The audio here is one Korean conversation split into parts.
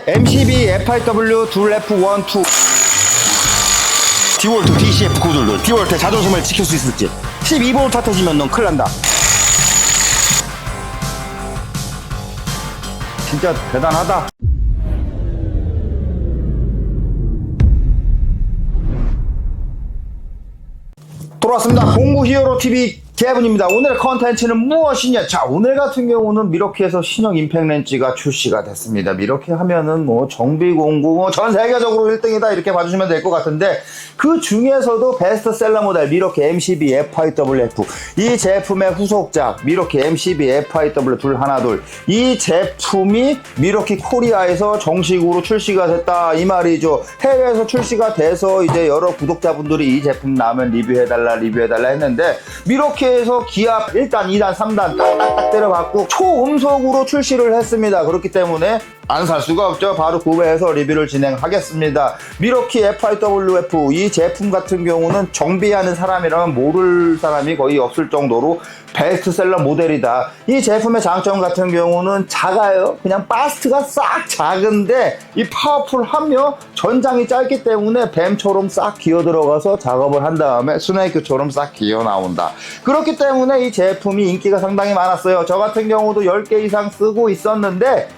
MCB, FIW, 둘 F1, 2 디월트, DCF 구들들 디월트의 자존심을 지킬 수 있을지. 12V 타 터지면 넌 큰일 난다. 진짜 대단하다. 돌아왔습니다. 공구 히어로 TV 개분입니다. 오늘의 컨텐츠는 무엇이냐? 자, 오늘 같은 경우는 미러키에서 신형 임팩 렌즈가 출시가 됐습니다. 미러키 하면은 뭐 정비 공구 뭐 전 세계적으로 1등이다 이렇게 봐주시면 될 것 같은데, 그 중에서도 베스트셀러 모델 미러키 MCB FIWF, 이 제품의 후속작 미러키 MCB FIW 둘 하나 둘, 이 제품이 미러키 코리아에서 정식으로 출시가 됐다 이 말이죠. 해외에서 출시가 돼서 이제 여러 구독자분들이 이 제품 나오면 리뷰해달라 했는데, 미러키에서 기압 1단, 2단, 3단 딱딱딱 때려봤고 초음속으로 출시를 했습니다. 그렇기 때문에 안 살 수가 없죠. 바로 구매해서 리뷰를 진행하겠습니다. 미러키 FIWF 이 제품 같은 경우는 정비하는 사람이라면 모를 사람이 거의 없을 정도로 베스트셀러 모델이다. 이 제품의 장점 같은 경우는 작아요. 그냥 바스트가 싹 작은데 이 파워풀하며 전장이 짧기 때문에 뱀처럼 싹 기어 들어가서 작업을 한 다음에 스네이크처럼 싹 기어 나온다. 그렇기 때문에 이 제품이 인기가 상당히 많았어요. 저 같은 경우도 10개 이상 쓰고 있었는데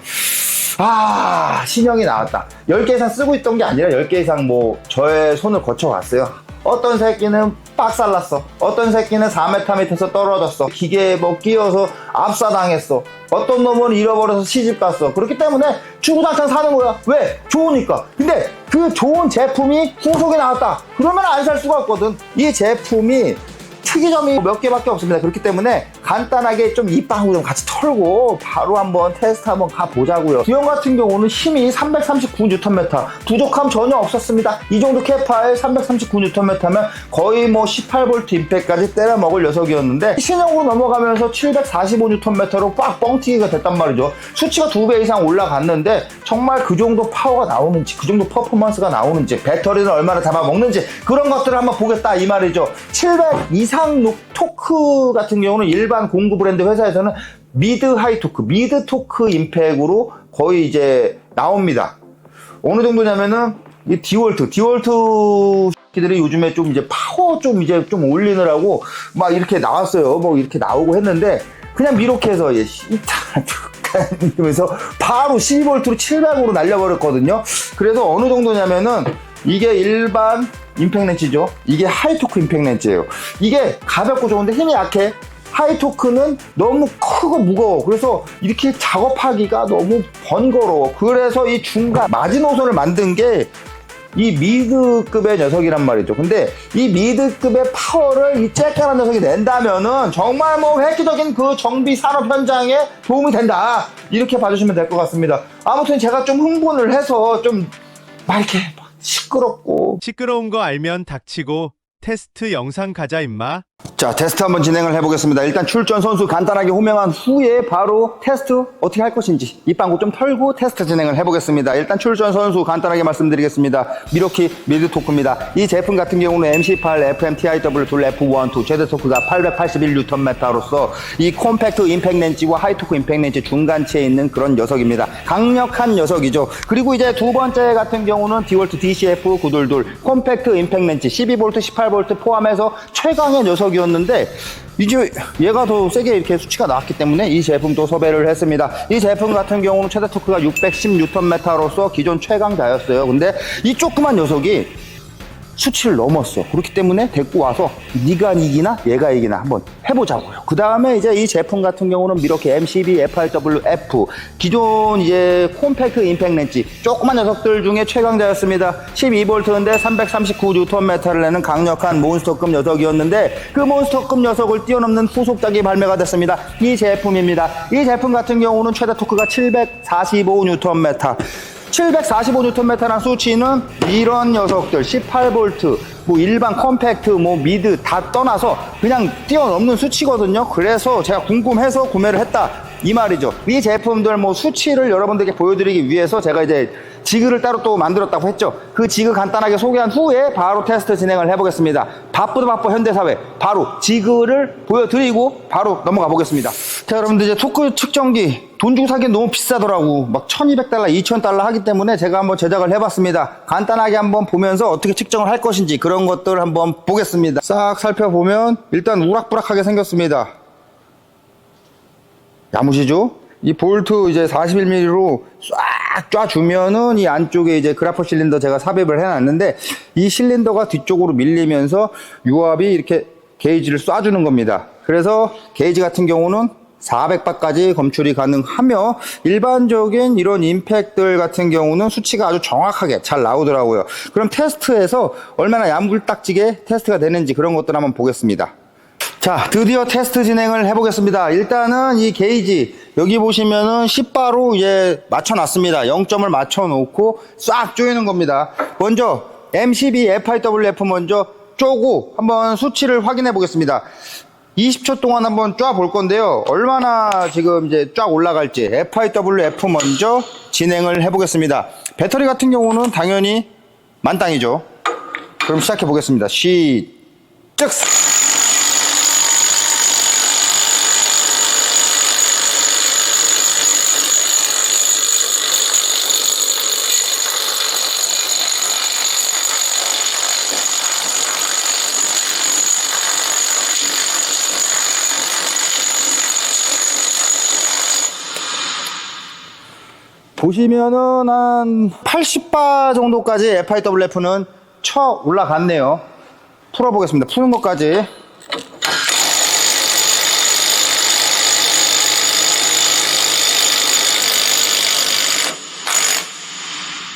신형이 나왔다. 10개 이상 쓰고 있던 게 아니라 10개 이상 뭐 저의 손을 거쳐왔어요. 어떤 새끼는 빡살났어. 어떤 새끼는 4m 밑에서 떨어졌어. 기계에 뭐 끼어서 압사당했어. 어떤 놈은 잃어버려서 시집갔어. 그렇기 때문에 주구장창 사는 거야. 왜? 좋으니까. 근데 그 좋은 제품이 후속에 나왔다. 그러면 안 살 수가 없거든. 이 제품이 특이점이 몇 개밖에 없습니다. 그렇기 때문에 간단하게 좀 입방구 좀 같이 털고 바로 한번 테스트 한번 가보자고요. 두형 같은 경우는 힘이 339Nm, 부족함 전혀 없었습니다. 이 정도 캐파에 339Nm면 거의 뭐 18V 임팩까지 때려 먹을 녀석이었는데, 신형으로 넘어가면서 745Nm로 빡 뻥튀기가 됐단 말이죠. 수치가 2배 이상 올라갔는데 정말 그 정도 파워가 나오는지, 그 정도 퍼포먼스가 나오는지, 배터리는 얼마나 잡아먹는지 그런 것들을 한번 보겠다 이 말이죠. 700 이상 토크 같은 경우는 일반 공구 브랜드 회사에서는 미드 하이 토크, 미드 토크 임팩으로 거의 이제 나옵니다. 어느 정도냐면은 이 디월트 들이 요즘에 좀 이제 파워 좀 이제 좀 올리느라고 막 이렇게 나왔어요. 뭐 이렇게 나오고 했는데, 그냥 미러키에서 이러면서 바로 12V로 700으로 날려버렸거든요. 그래서 어느 정도냐면은 이게 일반 임팩 렌즈죠. 이게 하이토크 임팩 렌즈예요. 이게 가볍고 좋은데 힘이 약해. 하이토크는 너무 크고 무거워. 그래서 이렇게 작업하기가 너무 번거로워. 그래서 이 중간 마지노선을 만든 게 이 미드급의 녀석이란 말이죠. 근데 이 미드급의 파워를 이 쬐깔한 녀석이 낸다면은 정말 뭐 획기적인 그 정비 산업 현장에 도움이 된다. 이렇게 봐주시면 될 것 같습니다. 아무튼 제가 좀 흥분을 해서 좀 막 이렇게 시끄럽고. 시끄러운 거 알면 닥치고 테스트 영상 가자 임마. 자, 테스트 한번 진행을 해보겠습니다. 일단 출전 선수 간단하게 호명한 후에 바로 테스트 어떻게 할 것인지 입방구 좀 털고 테스트 진행을 해보겠습니다. 일단 출전 선수 간단하게 말씀드리겠습니다. 미러키 미드 토크입니다. 이 제품 같은 경우는 MC8 FM TIW 둘 F1 2 최대 토크가 881Nm로서 이 콤팩트 임팩 렌즈와 하이토크 임팩 렌즈 중간치에 있는 그런 녀석입니다. 강력한 녀석이죠. 그리고 이제 두 번째 같은 경우는 디월트 DCF 922 콤팩트 임팩 렌즈 12V 18V 포함해서 최강의 녀석이었는데, 이제 얘가 더 세게 이렇게 수치가 나왔기 때문에 이 제품도 섭외를 했습니다. 이 제품 같은 경우는 최대 토크가 610Nm로서 기존 최강자였어요. 근데 이 조그만 녀석이 수치를 넘었어. 그렇기 때문에 데리고 와서 네가 이기나 얘가 이기나 한번 해보자고요. 그 다음에 이제 이 제품 같은 경우는 미러키 MCB FIWF 기존 이제 콤팩트 임팩 렌즈 조그만 녀석들 중에 최강자였습니다. 12V인데 339Nm를 내는 강력한 몬스터급 녀석이었는데, 그 몬스터급 녀석을 뛰어넘는 후속작이 발매가 됐습니다. 이 제품입니다. 이 제품 같은 경우는 최대 토크가 745Nm. 745Nm란 수치는 이런 녀석들 18V 뭐 일반 컴팩트 뭐 미드 다 떠나서 그냥 뛰어넘는 수치거든요. 그래서 제가 궁금해서 구매를 했다 이 말이죠. 이 제품들 뭐 수치를 여러분들께 보여드리기 위해서 제가 이제 지그를 따로 또 만들었다고 했죠. 그 지그 간단하게 소개한 후에 바로 테스트 진행을 해보겠습니다. 바쁘다 바빠 현대사회, 바로 지그를 보여드리고 바로 넘어가 보겠습니다. 자, 여러분들 이제 토크 측정기 돈 주고 사기엔 너무 비싸더라고. 막 1200달러, 2000달러 하기 때문에 제가 한번 제작을 해봤습니다. 간단하게 한번 보면서 어떻게 측정을 할 것인지 그런 것들을 한번 보겠습니다. 싹 살펴보면 일단 우락부락하게 생겼습니다. 야무지죠? 이 볼트 이제 41mm로 쫙 쫙주면은 이 안쪽에 이제 그라프 실린더 제가 삽입을 해놨는데 이 실린더가 뒤쪽으로 밀리면서 유압이 이렇게 게이지를 쏴주는 겁니다. 그래서 게이지 같은 경우는 400바까지 검출이 가능하며 일반적인 이런 임팩들 같은 경우는 수치가 아주 정확하게 잘 나오더라고요. 그럼 테스트에서 얼마나 야물딱지게 테스트가 되는지 그런 것들 한번 보겠습니다. 자, 드디어 테스트 진행을 해보겠습니다. 일단은 이 게이지 여기 보시면은 10바로 이제 맞춰놨습니다. 0점을 맞춰놓고 싹 조이는 겁니다. 먼저 M12 FIWF 먼저 쪼고 한번 수치를 확인해 보겠습니다. 20초 동안 한번 쫙 볼 건데요. 얼마나 지금 이제 쫙 올라갈지 FIWF 먼저 진행을 해보겠습니다. 배터리 같은 경우는 당연히 만땅이죠. 그럼 시작해 보겠습니다. 시작! 보시면은 한 80바 정도까지 FIWF는 쳐 올라갔네요. 풀어보겠습니다. 푸는 것까지.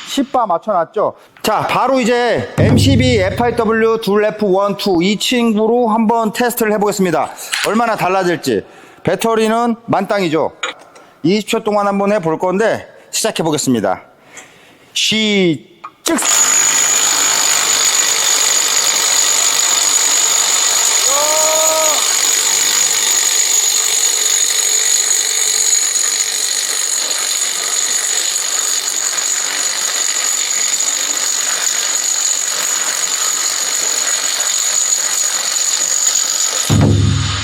(10바) 맞춰놨죠. 자, 바로 이제 M12 FIW 둘F12 이 친구로 한번 테스트를 해보겠습니다. 얼마나 달라질지. 배터리는 만땅이죠. 20초 동안 한번 해볼 건데 시작해 보겠습니다. 시작!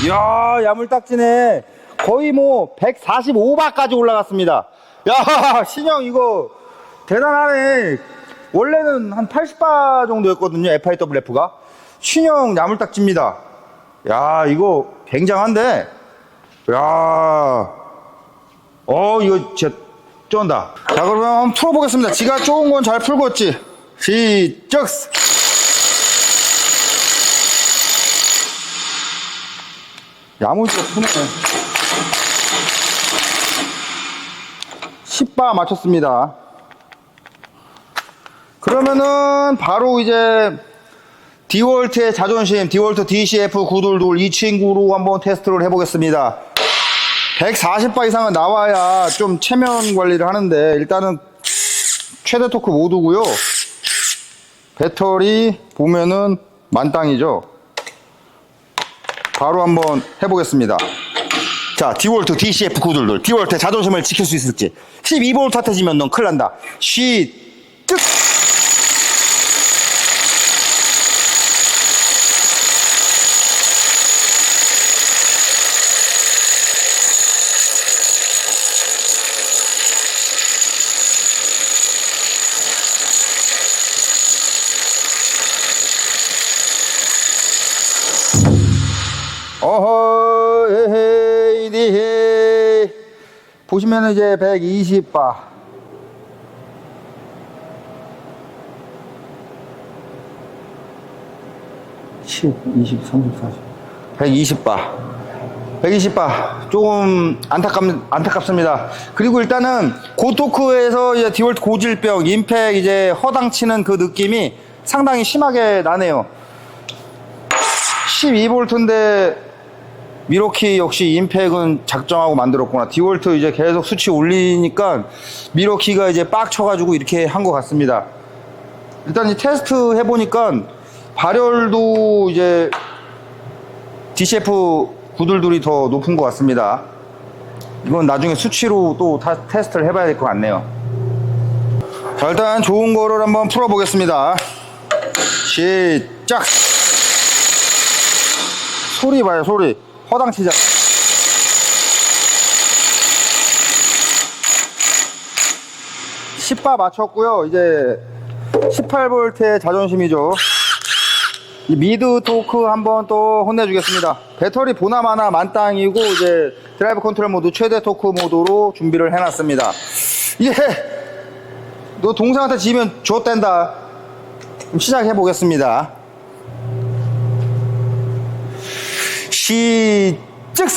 이야, 야물딱지네. 거의 뭐 145바까지 올라갔습니다. 야, 신형 이거 대단하네. 원래는 한 80바 정도였거든요, FIWF가. 신형 야물딱지입니다. 야, 이거 굉장한데. 야, 이거 진짜 쩐다. 자, 그러면 한번 풀어보겠습니다. 지가 좋은 건 잘 풀고 있지. 시작! 야무지게 푸네. 10바 맞췄습니다. 그러면은 바로 이제 디월트의 자존심, 디월트 DCF922 이 친구로 한번 테스트를 해보겠습니다. 140바 이상은 나와야 좀 체면 관리를 하는데 일단은 최대 토크 모드고요. 배터리 보면은 만땅이죠. 바로 한번 해보겠습니다. 자, 디월트 DCF922 디월트의 자존심을 지킬 수 있을지. 12V 핫해지면 넌 큰일 난다. 시작! 어허, 에헤이, 니헤이. 보시면은 이제 120바. 10, 20, 30, 40. 120바. 120바. 조금 안타깝습니다. 그리고 일단은 고토크에서 이제 디월트 고질병, 임팩 이제 허당치는 그 느낌이 상당히 심하게 나네요. 12V인데 미러키 역시 임팩은 작정하고 만들었구나. 디월트 이제 계속 수치 올리니까 미러키가 이제 빡 쳐가지고 이렇게 한 것 같습니다. 일단 이 테스트 해보니까 발열도 이제 DCF922이 더 높은 것 같습니다. 이건 나중에 수치로 또 테스트를 해봐야 될 것 같네요. 자, 일단 좋은 거를 한번 풀어보겠습니다. 시작. 소리 봐요, 소리. 허당치자. 10바 맞췄고요. 이제 18V의 자존심이죠. 이 미드 토크 한번 또 혼내주겠습니다. 배터리 보나마나 만땅이고 이제 드라이브 컨트롤 모드 최대 토크 모드로 준비를 해놨습니다. 이게 너 동생한테 지면 좆된다. 시작해 보겠습니다. 시작.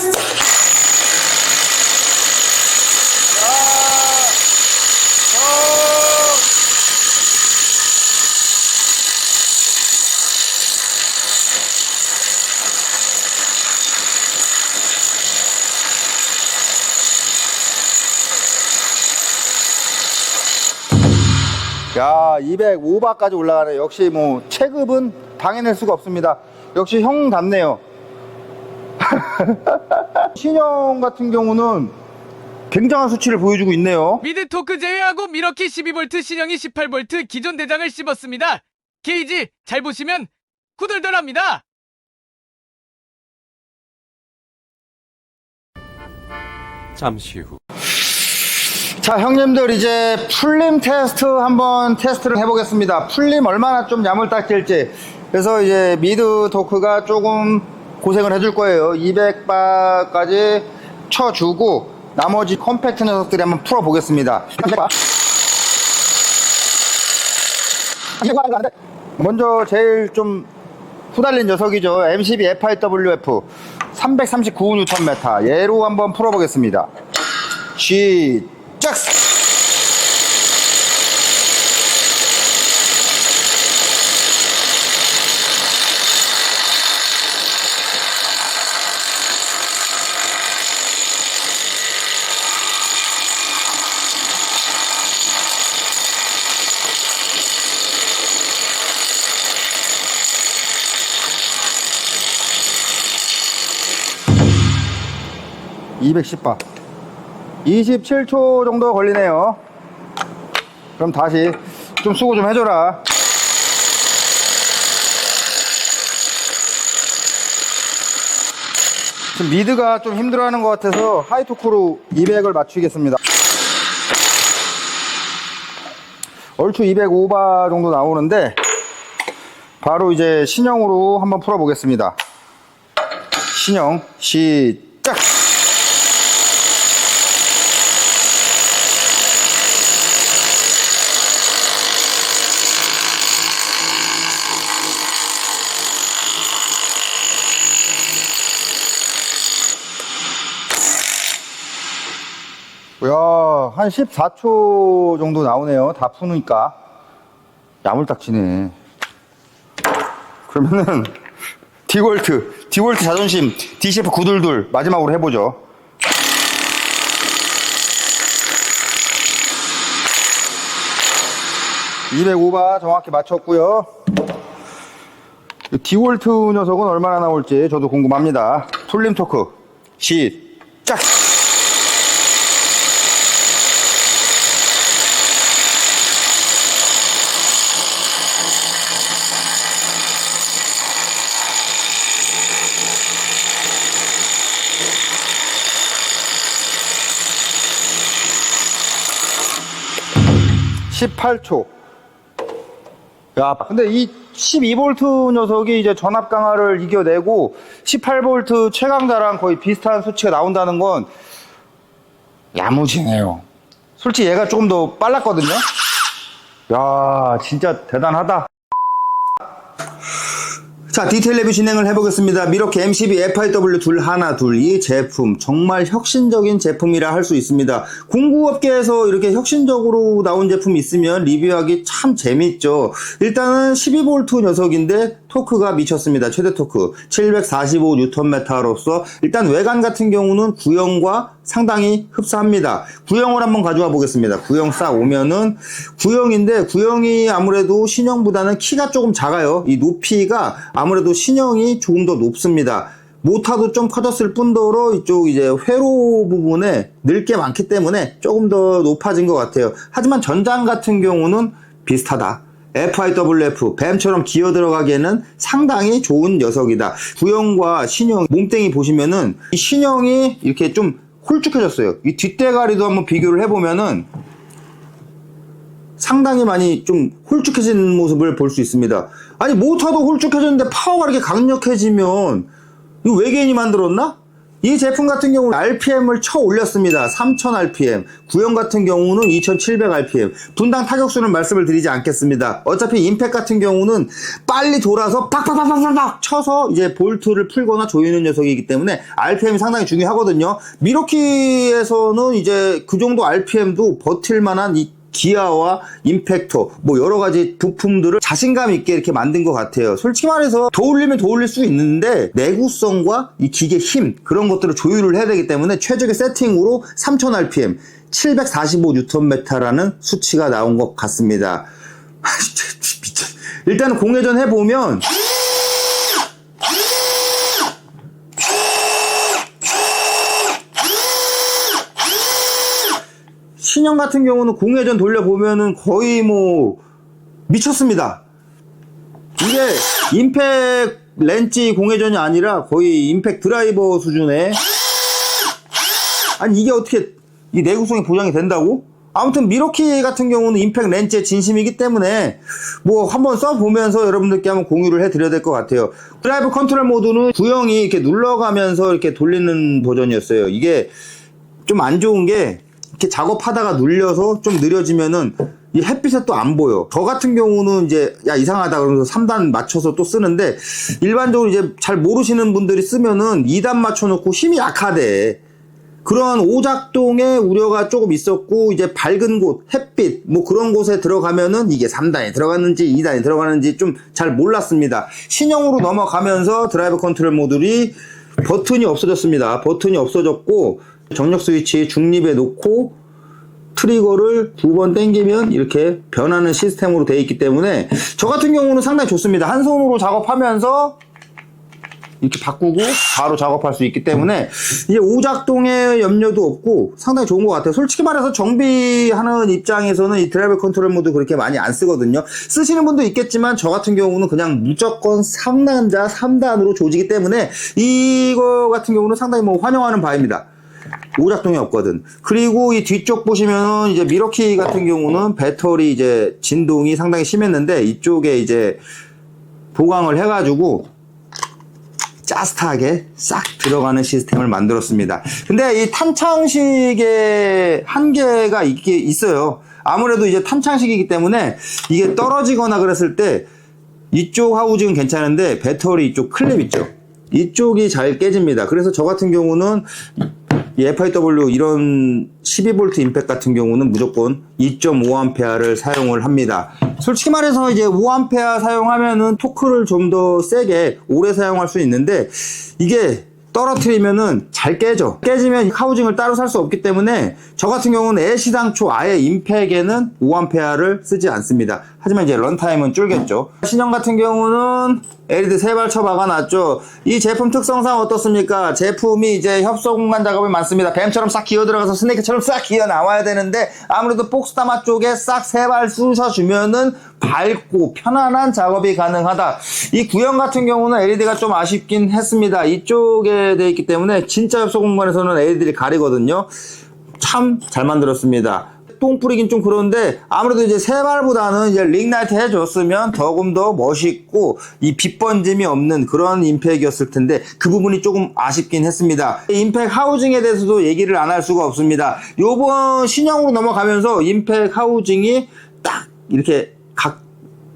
야, 205바까지 올라가네. 역시 뭐 체급은 당해낼 수가 없습니다. 역시 형답네요. 신형 같은 경우는 굉장한 수치를 보여주고 있네요. 미드 토크 제외하고 미러키 12V 신형이 18V 기존 대장을 씹었습니다. 게이지 잘 보시면 후덜덜합니다. 잠시 후. 자, 형님들 이제 풀림 테스트 한번 테스트를 해보겠습니다. 풀림 얼마나 좀 야물딱질지. 그래서 이제 미드 토크가 조금 고생을 해줄 거예요. 200바까지 쳐주고 나머지 컴팩트 녀석들이 한번 풀어보겠습니다. 먼저 제일 좀 후달린 녀석이죠. M12 FIWF 339Nm. 얘로 한번 풀어보겠습니다. 시작! (210바) 27초 정도 걸리네요. 그럼 다시 좀 수고 좀 해줘라. 지금 미드가 좀 힘들어하는 것 같아서 하이토크로 200을 맞추겠습니다. 얼추 205바 정도 나오는데 바로 이제 신형으로 한번 풀어보겠습니다. 신형 시작! 14초 정도 나오네요. 다 푸니까. 야물딱지네. 그러면은, 디월트 자존심, DCF 922 마지막으로 해보죠. (205바) 정확히 맞췄고요. 디월트 녀석은 얼마나 나올지 저도 궁금합니다. 풀림 토크 시작! 18초. 야, 근데 이 12V 녀석이 이제 전압 강화를 이겨내고 18V 최강자랑 거의 비슷한 수치가 나온다는 건 야무지네요. 솔직히 얘가 조금 더 빨랐거든요. 야, 진짜 대단하다. 자, 디테일 레뷰 진행을 해보겠습니다. 미러키 M12 FIW 이 제품 정말 혁신적인 제품이라 할 수 있습니다. 공구업계에서 이렇게 혁신적으로 나온 제품이 있으면 리뷰하기 참 재밌죠. 일단은 12V 녀석인데 토크가 미쳤습니다. 최대 토크 745Nm로서 일단 외관 같은 경우는 구형과 상당히 흡사합니다. 구형을 한번 가져와 보겠습니다. 구형 싹 오면은 구형인데 구형이 아무래도 신형보다는 키가 조금 작아요. 이 높이가 아무래도 신형이 조금 더 높습니다. 모타도 좀 커졌을 뿐더러 이쪽 이제 회로 부분에 늘 게 많기 때문에 조금 더 높아진 것 같아요. 하지만 전장 같은 경우는 비슷하다. FIWF, 뱀처럼 기어 들어가기에는 상당히 좋은 녀석이다. 구형과 신형, 몸땡이 보시면은 이 신형이 이렇게 좀 홀쭉해졌어요. 이 뒷대가리도 한번 비교를 해보면은 상당히 많이 좀 홀쭉해진 모습을 볼 수 있습니다. 아니 모터도 홀쭉해졌는데 파워가 이렇게 강력해지면 이거 외계인이 만들었나? 이 제품 같은 경우는 RPM을 쳐 올렸습니다. 3000rpm. 구형 같은 경우는 2700rpm. 분당 타격수는 말씀을 드리지 않겠습니다. 어차피 임팩 같은 경우는 빨리 돌아서 팍팍팍팍팍 쳐서 이제 볼트를 풀거나 조이는 녀석이기 때문에 RPM이 상당히 중요하거든요. 미러키에서는 이제 그 정도 RPM도 버틸 만한 이 기아와 임팩터 뭐 여러 가지 부품들을 자신감 있게 이렇게 만든 것 같아요. 솔직히 말해서 더 올리면 더 올릴 수 있는데 내구성과 이 기계 힘 그런 것들을 조율을 해야 되기 때문에 최적의 세팅으로 3000rpm 745Nm라는 수치가 나온 것 같습니다. 일단은 공회전 해보면 신형 같은 경우는 공회전 돌려보면은 거의 뭐 미쳤습니다. 이게 임팩 렌치 공회전이 아니라 거의 임팩 드라이버 수준의 아니 이게 어떻게 이 내구성이 보장이 된다고? 아무튼 미러키 같은 경우는 임팩 렌치의 진심이기 때문에 뭐 한번 써보면서 여러분들께 한번 공유를 해드려야 될 것 같아요. 드라이브 컨트롤 모드는 구형이 이렇게 눌러가면서 이렇게 돌리는 버전이었어요. 이게 좀 안 좋은 게 이렇게 작업하다가 눌려서 좀 느려지면은 이 햇빛에 또 안 보여. 저 같은 경우는 이제 야 이상하다 그러면서 3단 맞춰서 또 쓰는데 일반적으로 이제 잘 모르시는 분들이 쓰면은 2단 맞춰놓고 힘이 약하대. 그런 오작동의 우려가 조금 있었고 이제 밝은 곳, 햇빛 뭐 그런 곳에 들어가면은 이게 3단이 들어갔는지 2단이 들어가는지 좀 잘 몰랐습니다. 신형으로 넘어가면서 드라이브 컨트롤 모듈이 버튼이 없어졌습니다. 버튼이 없어졌고 정력 스위치 중립에 놓고 트리거를 2번 당기면 이렇게 변하는 시스템으로 되어 있기 때문에 저 같은 경우는 상당히 좋습니다. 한 손으로 작업하면서 이렇게 바꾸고 바로 작업할 수 있기 때문에 이제 오작동의 염려도 없고 상당히 좋은 것 같아요. 솔직히 말해서 정비하는 입장에서는 이 드라이브 컨트롤 모드 그렇게 많이 안 쓰거든요. 쓰시는 분도 있겠지만 저 같은 경우는 그냥 무조건 상단자 3단으로 조지기 때문에 이거 같은 경우는 상당히 뭐 환영하는 바입니다. 오작동이 없거든. 그리고 이 뒤쪽 보시면은 이제 미러키 같은 경우는 배터리 이제 진동이 상당히 심했는데 이쪽에 이제 보강을 해가지고 짜스트하게 싹 들어가는 시스템을 만들었습니다. 근데 이 탄창식의 한계가 있어요. 아무래도 이제 탄창식이기 때문에 이게 떨어지거나 그랬을 때 이쪽 하우징은 괜찮은데 배터리 이쪽 클립 있죠. 이쪽이 잘 깨집니다. 그래서 저 같은 경우는 이 FIW 이런 12V 임팩 같은 경우는 무조건 2.5A를 사용을 합니다. 솔직히 말해서 이제 5A 사용하면은 토크를 좀 더 세게 오래 사용할 수 있는데 이게 떨어뜨리면은 잘 깨져. 깨지면 하우징을 따로 살 수 없기 때문에 저 같은 경우는 애시당초 아예 임팩에는 5A를 쓰지 않습니다. 하지만 이제 런타임은 줄겠죠. 신형 같은 경우는 LED 3발 쳐박아놨죠. 이 제품 특성상 어떻습니까? 제품이 이제 협소 공간 작업이 많습니다. 뱀처럼 싹 기어 들어가서 스네이크처럼 싹 기어 나와야 되는데 아무래도 폭스타마 쪽에 싹 3발 쑤셔주면은 밝고 편안한 작업이 가능하다. 이 구형 같은 경우는 LED가 좀 아쉽긴 했습니다. 이쪽에 돼 있기 때문에 진짜 협소 공간에서는 LED를 가리거든요. 참 잘 만들었습니다. 똥 뿌리긴 좀 그런데 아무래도 이제 세 발보다는 이제 링라이트 해줬으면 조금 더 멋있고 이 빛 번짐이 없는 그런 임팩이었을 텐데 그 부분이 조금 아쉽긴 했습니다. 임팩 하우징에 대해서도 얘기를 안 할 수가 없습니다. 요번 신형으로 넘어가면서 임팩 하우징이 딱 이렇게 각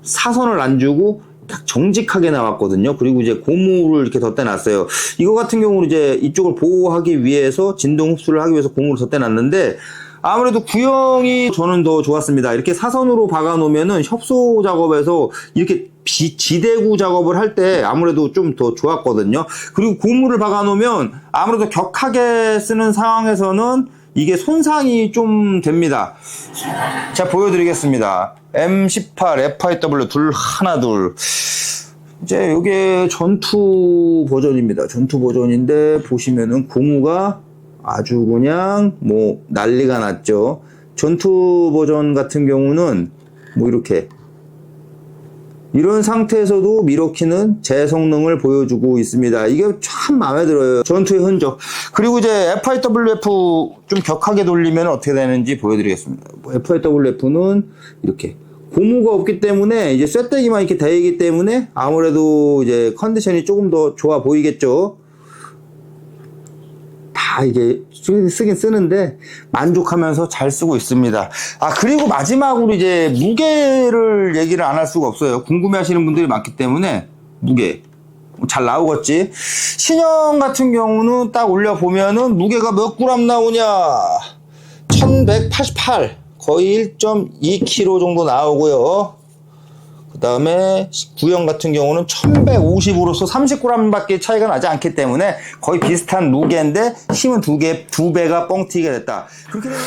사선을 안 주고 딱 정직하게 나왔거든요. 그리고 이제 고무를 이렇게 덧대놨어요. 이거 같은 경우는 이제 이쪽을 보호하기 위해서 진동 흡수를 하기 위해서 고무를 덧대놨는데 아무래도 구형이 저는 더 좋았습니다. 이렇게 사선으로 박아 놓으면은 협소 작업에서 이렇게 지대구 작업을 할 때 아무래도 좀 더 좋았거든요. 그리고 고무를 박아 놓으면 아무래도 격하게 쓰는 상황에서는 이게 손상이 좀 됩니다. 자, 보여드리겠습니다. M18 FIW 둘 하나 둘 이제 이게 전투 버전입니다. 전투 버전인데 보시면은 고무가 아주 그냥 뭐 난리가 났죠. 전투 버전 같은 경우는 뭐 이렇게 이런 상태에서도 미러키는 제 성능을 보여주고 있습니다. 이게 참 마음에 들어요. 전투의 흔적. 그리고 이제 FIWF 좀 격하게 돌리면 어떻게 되는지 보여드리겠습니다. FIWF는 이렇게 고무가 없기 때문에 이제 쇳대기만 이렇게 대이기 때문에 아무래도 이제 컨디션이 조금 더 좋아 보이겠죠. 다 이게 쓰긴 쓰는데 만족하면서 잘 쓰고 있습니다. 아, 그리고 마지막으로 이제 무게를 얘기를 안 할 수가 없어요. 궁금해 하시는 분들이 많기 때문에 무게 잘 나오겠지. 신형 같은 경우는 딱 올려보면은 무게가 몇 그램 나오냐, 1188, 거의 1.2kg 정도 나오고요. 그 다음에 구형 같은 경우는 1150으로서 30g 밖에 차이가 나지 않기 때문에 거의 비슷한 무게인데 힘은 두 배가 뻥튀기가 됐다. 그렇게 되면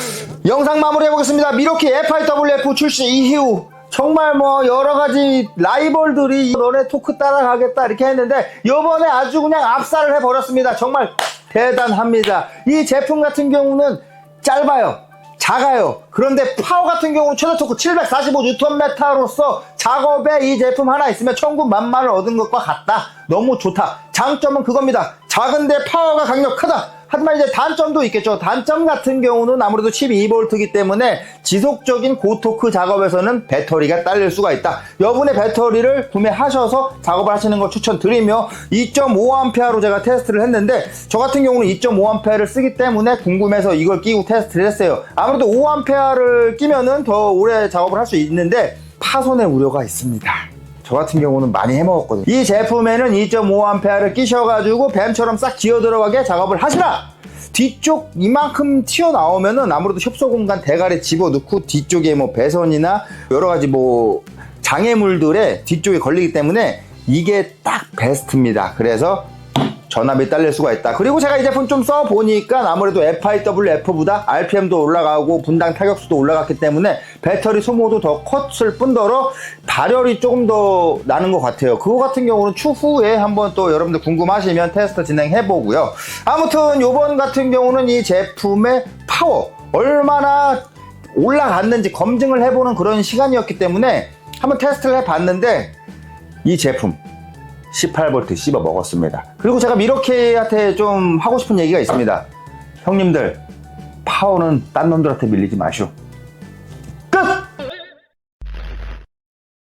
영상 마무리 해보겠습니다. 미러키 FIWF 출시 이후 정말 뭐 여러가지 라이벌들이 너네 토크 따라가겠다 이렇게 했는데 요번에 아주 그냥 압살을 해버렸습니다. 정말 대단합니다. 이 제품 같은 경우는 짧아요, 작아요. 그런데 파워 같은 경우는 최대 토크 745Nm로서 작업에 이 제품 하나 있으면 천군만마를 얻은 것과 같다. 너무 좋다. 장점은 그겁니다. 작은데 파워가 강력 크다. 하지만 이제 단점도 있겠죠. 단점 같은 경우는 아무래도 12V이기 때문에 지속적인 고토크 작업에서는 배터리가 딸릴 수가 있다. 여분의 배터리를 구매하셔서 작업을 하시는 걸 추천드리며 2.5A로 제가 테스트를 했는데 저 같은 경우는 2.5A를 쓰기 때문에 궁금해서 이걸 끼고 테스트를 했어요. 아무래도 5A를 끼면은 더 오래 작업을 할 수 있는데 파손의 우려가 있습니다. 저 같은 경우는 많이 해먹었거든요. 이 제품에는 2.5A를 끼셔가지고 뱀처럼 싹 기어 들어가게 작업을 하시라! 뒤쪽 이만큼 튀어나오면은 아무래도 협소 공간 대가리 집어넣고 뒤쪽에 뭐 배선이나 여러가지 뭐 장애물들에 뒤쪽에 걸리기 때문에 이게 딱 베스트입니다. 그래서 전압이 딸릴 수가 있다. 그리고 제가 이 제품 좀 써보니까 아무래도 FIWF보다 RPM도 올라가고 분당 타격수도 올라갔기 때문에 배터리 소모도 더 컸을 뿐더러 발열이 조금 더 나는 것 같아요. 그거 같은 경우는 추후에 한번 또 여러분들 궁금하시면 테스트 진행해보고요. 아무튼 요번 같은 경우는 이 제품의 파워 얼마나 올라갔는지 검증을 해보는 그런 시간이었기 때문에 한번 테스트를 해봤는데 이 제품 18V 씹어 먹었습니다. 그리고 제가 미러키한테 좀 하고 싶은 얘기가 있습니다. 형님들, 파워는 딴 놈들한테 밀리지 마시오.